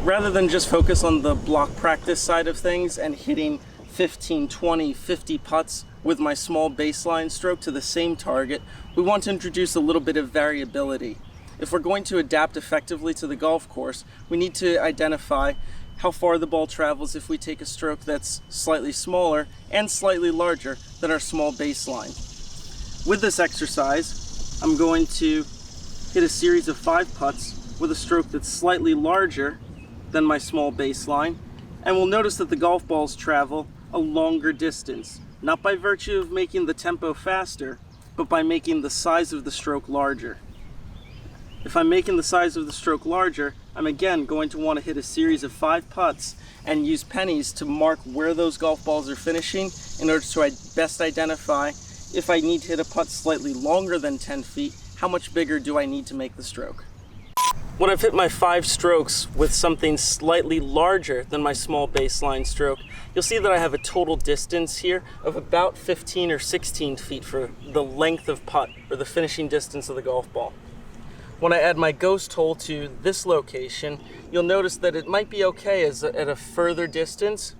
Rather than just focus on the block practice side of things and hitting 15, 20, 50 putts with my small baseline stroke to the same target, we want to introduce a little bit of variability. If we're going to adapt effectively to the golf course, we need to identify how far the ball travels if we take a stroke that's slightly smaller and slightly larger than our small baseline. With this exercise, I'm going to hit a series of 5 putts with a stroke that's slightly larger than my small baseline, and we'll notice that the golf balls travel a longer distance, not by virtue of making the tempo faster, but by making the size of the stroke larger. If I'm making the size of the stroke larger, I'm again going to want to hit a series of 5 putts and use pennies to mark where those golf balls are finishing in order to best identify if I need to hit a putt slightly longer than 10 feet, how much bigger do I need to make the stroke? When I've hit my 5 strokes with something slightly larger than my small baseline stroke, you'll see that I have a total distance here of about 15 or 16 feet for the length of putt, or the finishing distance of the golf ball. When I add my ghost hole to this location, you'll notice that it might be okay at a further distance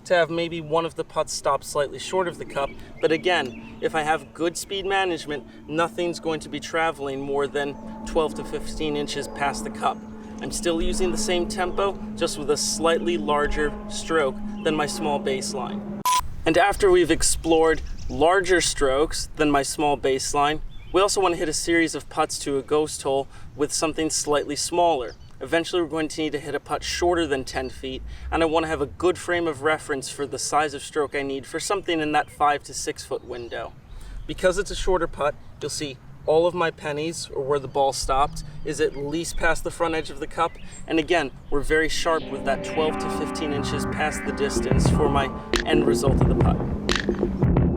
to have maybe one of the putts stop slightly short of the cup, but again, if I have good speed management, nothing's going to be traveling more than 12 to 15 inches past the cup. I'm still using the same tempo, just with a slightly larger stroke than my small baseline. And after we've explored larger strokes than my small baseline, we also want to hit a series of putts to a ghost hole with something slightly smaller. Eventually we're going to need to hit a putt shorter than 10 feet, and I want to have a good frame of reference for the size of stroke I need for something in that 5 to 6 foot window. Because it's a shorter putt, you'll see all of my pennies, or where the ball stopped, is at least past the front edge of the cup, and again, we're very sharp with that 12 to 15 inches past the distance for my end result of the putt.